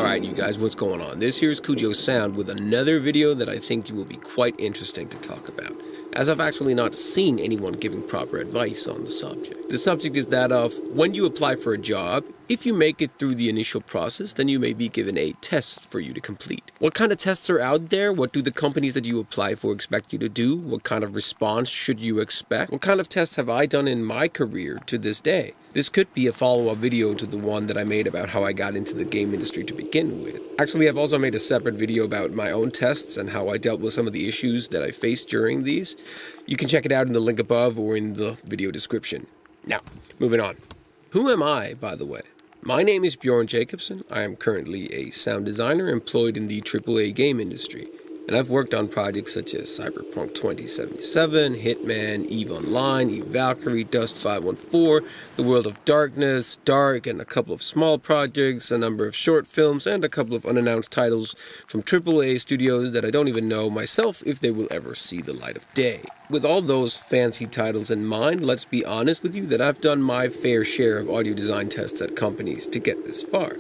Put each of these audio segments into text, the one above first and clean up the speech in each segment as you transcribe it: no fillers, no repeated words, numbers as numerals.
Alright you guys, what's going on? This here is Cujo Sound with another video that I think will be quite interesting to talk about, as I've actually not seen anyone giving proper advice on the subject. The subject is that of, when you apply for a job, if you make it through the initial process, then you may be given a test for you to complete. What kind of tests are out there? What do the companies that you apply for expect you to do? What kind of response should you expect? What kind of tests have I done in my career to this day? This could be a follow-up video to the one that I made about how I got into the game industry to begin with. Actually, I've also made a separate video about my own tests and how I dealt with some of the issues that I faced during these. You can check it out in the link above or in the video description. Now, moving on. Who am I, by the way? My name is Bjørn Jacobsen. I am currently a sound designer employed in the AAA game industry, and I've worked on projects such as Cyberpunk 2077, Hitman, EVE Online, EVE Valkyrie, Dust 514, The World of Darkness, Dark, and a couple of small projects, a number of short films, and a couple of unannounced titles from AAA studios that I don't even know myself if they will ever see the light of day. With all those fancy titles in mind, let's be honest with you that I've done my fair share of audio design tests at companies to get this far,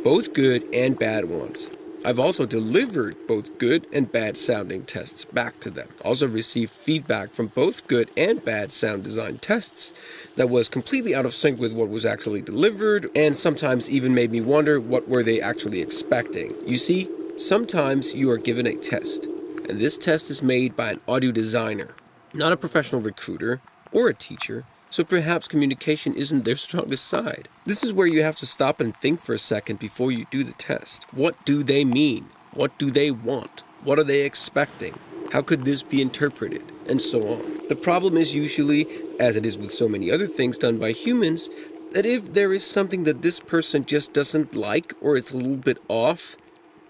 both good and bad ones. I've also delivered both good and bad sounding tests back to them. Also received feedback from both good and bad sound design tests that was completely out of sync with what was actually delivered, and sometimes even made me wonder what were they actually expecting. You see, sometimes you are given a test, and this test is made by an audio designer, not a professional recruiter or a teacher. So perhaps communication isn't their strongest side. This is where you have to stop and think for a second before you do the test. What do they mean? What do they want? What are they expecting? How could this be interpreted? And so on. The problem is usually, as it is with so many other things done by humans, that if there is something that this person just doesn't like, or it's a little bit off,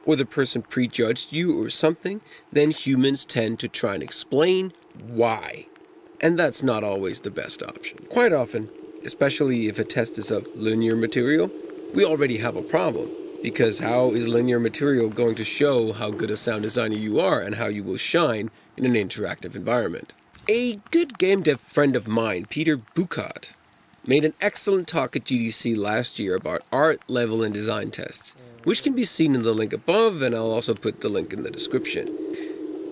or the person prejudged you or something, then humans tend to try and explain why. And that's not always the best option. Quite often, especially if a test is of linear material, we already have a problem. Because how is linear material going to show how good a sound designer you are and how you will shine in an interactive environment? A good game dev friend of mine, Burchardt, made an excellent talk at GDC last year about art, level, and design tests, which can be seen in the link above, and I'll also put the link in the description.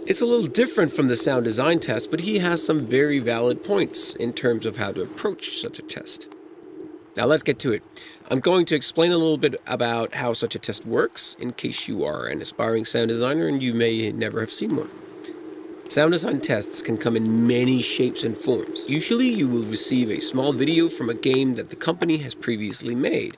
It's a little different from the sound design test, but he has some very valid points in terms of how to approach such a test. Now let's get to it. I'm going to explain a little bit about how such a test works, in case you are an aspiring sound designer and you may never have seen one. Sound design tests can come in many shapes and forms. Usually you will receive a small video from a game that the company has previously made.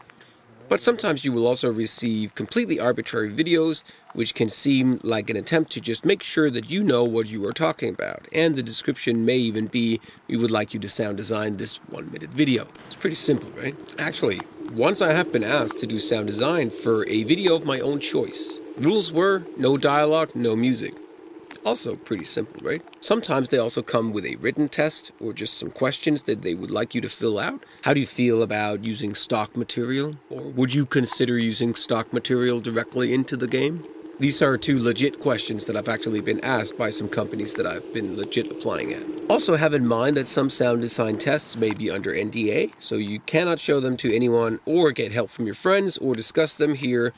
But sometimes you will also receive completely arbitrary videos, which can seem like an attempt to just make sure that you know what you are talking about. And the description may even be, we would like you to sound design this 1-minute video. It's pretty simple, right? Actually, once I have been asked to do sound design for a video of my own choice. Rules were, no dialogue, no music. Also pretty simple, right? Sometimes they also come with a written test or just some questions that they would like you to fill out. How do you feel about using stock material? Or would you consider using stock material directly into the game? These are two legit questions that I've actually been asked by some companies that I've been legit applying at. Also have in mind that some sound design tests may be under NDA, so you cannot show them to anyone or get help from your friends or discuss them here.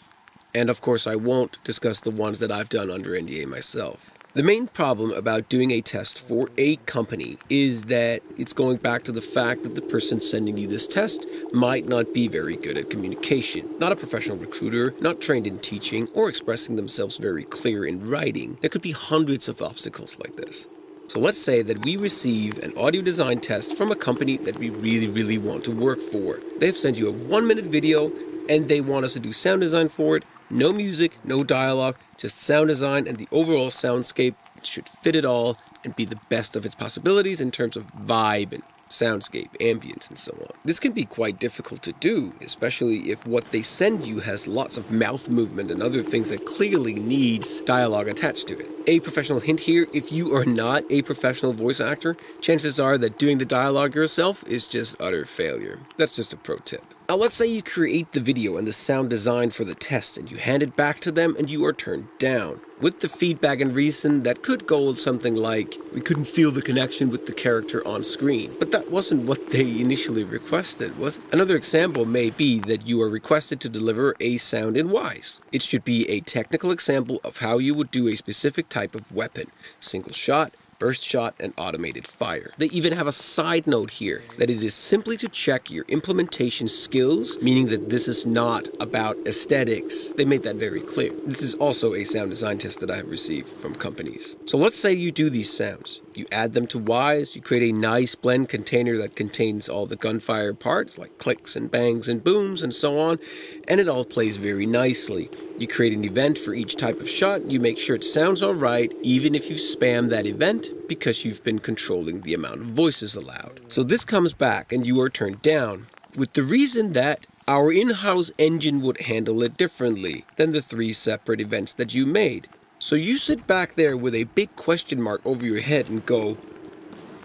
And of course I won't discuss the ones that I've done under NDA myself. The main problem about doing a test for a company is that it's going back to the fact that the person sending you this test might not be very good at communication. Not a professional recruiter, not trained in teaching, or expressing themselves very clear in writing. There could be hundreds of obstacles like this. So let's say that we receive an audio design test from a company that we really want to work for. They've sent you a 1-minute video and they want us to do sound design for it. No music, no dialogue, just sound design, and the overall soundscape should fit it all and be the best of its possibilities in terms of vibe and soundscape, ambience, and so on. This can be quite difficult to do, especially if what they send you has lots of mouth movement and other things that clearly needs dialogue attached to it. A professional hint here, if you are not a professional voice actor, chances are that doing the dialogue yourself is just utter failure. That's just a pro tip. Now let's say you create the video and the sound design for the test and you hand it back to them and you are turned down, with the feedback and reason that could go something like, "We couldn't feel the connection with the character on screen." But that wasn't what they initially requested, was it? Another example may be that you are requested to deliver a sound in Wise. It should be a technical example of how you would do a specific type of weapon, single shot, burst shot, and automated fire. They even have a side note here that it is simply to check your implementation skills, meaning that this is not about aesthetics. They made that very clear. This is also a sound design test that I have received from companies. So let's say you do these sounds. You add them to Wise, you create a nice blend container that contains all the gunfire parts like clicks and bangs and booms and so on, and it all plays very nicely. You create an event for each type of shot, you make sure it sounds alright even if you spam that event because you've been controlling the amount of voices allowed. So this comes back and you are turned down with the reason that our in-house engine would handle it differently than the 3 separate events that you made. So you sit back there with a big question mark over your head and go,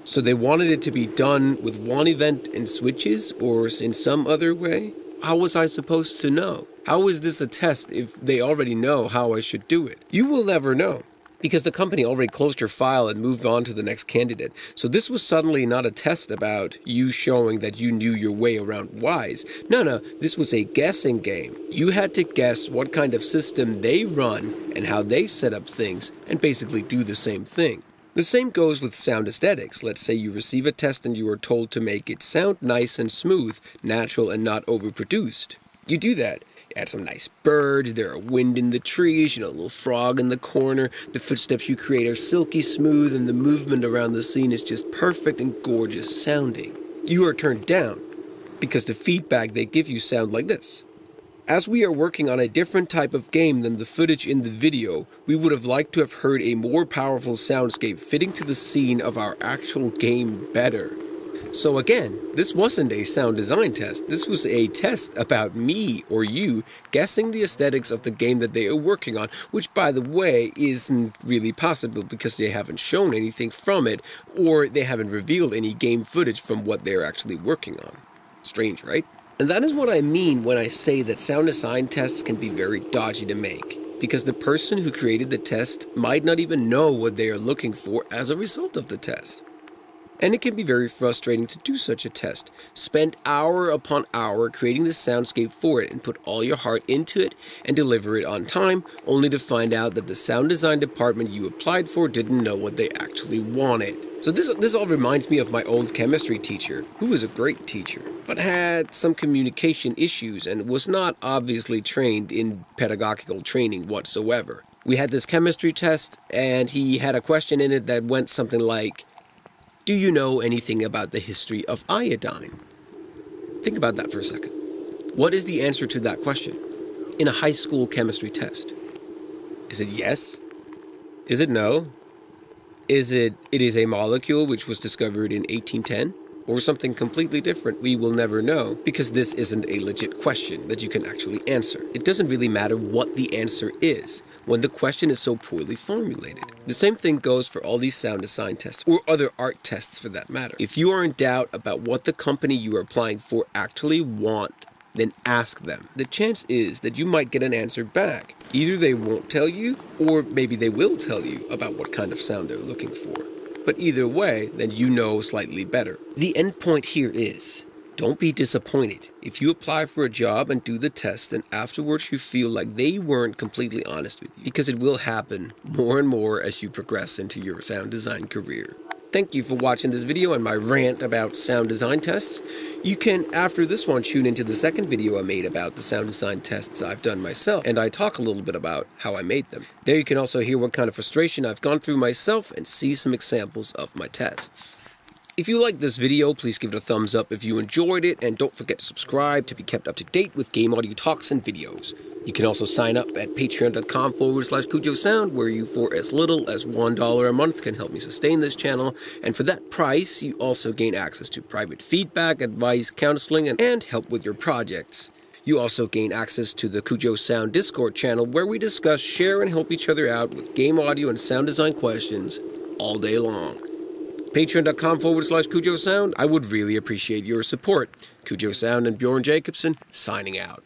so they wanted it to be done with 1 event and switches or in some other way? How was I supposed to know? How is this a test if they already know how I should do it? You will never know, because the company already closed your file and moved on to the next candidate. So this was suddenly not a test about you showing that you knew your way around Wise. No, this was a guessing game. You had to guess what kind of system they run and how they set up things and basically do the same thing. The same goes with sound aesthetics. Let's say you receive a test and you are told to make it sound nice and smooth, natural and not overproduced. You do that. Add some nice birds, there are wind in the trees, a little frog in the corner, the footsteps you create are silky smooth and the movement around the scene is just perfect and gorgeous sounding. You are turned down because the feedback they give you sound like this. As we are working on a different type of game than the footage in the video, we would have liked to have heard a more powerful soundscape fitting to the scene of our actual game better. So again, this wasn't a sound design test, this was a test about me or you guessing the aesthetics of the game that they are working on, which by the way isn't really possible because they haven't shown anything from it or they haven't revealed any game footage from what they're actually working on. Strange, right? And that is what I mean when I say that sound design tests can be very dodgy to make, because the person who created the test might not even know what they are looking for as a result of the test. And it can be very frustrating to do such a test. Spend hour upon hour creating the soundscape for it and put all your heart into it and deliver it on time, only to find out that the sound design department you applied for didn't know what they actually wanted. So this all reminds me of my old chemistry teacher, who was a great teacher, but had some communication issues and was not obviously trained in pedagogical training whatsoever. We had this chemistry test and he had a question in it that went something like, "Do you know anything about the history of iodine?" Think about that for a second. What is the answer to that question in a high school chemistry test? Is it yes? Is it no? Is it is a molecule which was discovered in 1810? Or something completely different? We will never know, because this isn't a legit question that you can actually answer. It doesn't really matter what the answer is when the question is so poorly formulated. The same thing goes for all these sound design tests, or other art tests for that matter. If you are in doubt about what the company you are applying for actually want, then ask them. The chance is that you might get an answer back. Either they won't tell you, or maybe they will tell you about what kind of sound they're looking for. But either way, then you know slightly better. The end point here is, don't be disappointed if you apply for a job and do the test and afterwards you feel like they weren't completely honest with you, because it will happen more and more as you progress into your sound design career. Thank you for watching this video and my rant about sound design tests. You can, after this one, tune into the second video I made about the sound design tests I've done myself, and I talk a little bit about how I made them. There you can also hear what kind of frustration I've gone through myself and see some examples of my tests. If you liked this video, please give it a thumbs up if you enjoyed it, and don't forget to subscribe to be kept up to date with game audio talks and videos. You can also sign up at patreon.com/Cujo Sound, where you for as little as $1 a month can help me sustain this channel, and for that price, you also gain access to private feedback, advice, counseling, and help with your projects. You also gain access to the Cujo Sound Discord channel, where we discuss, share, and help each other out with game audio and sound design questions all day long. Patreon.com/Cujo Sound. I would really appreciate your support. Cujo Sound and Bjørn Jacobsen, signing out.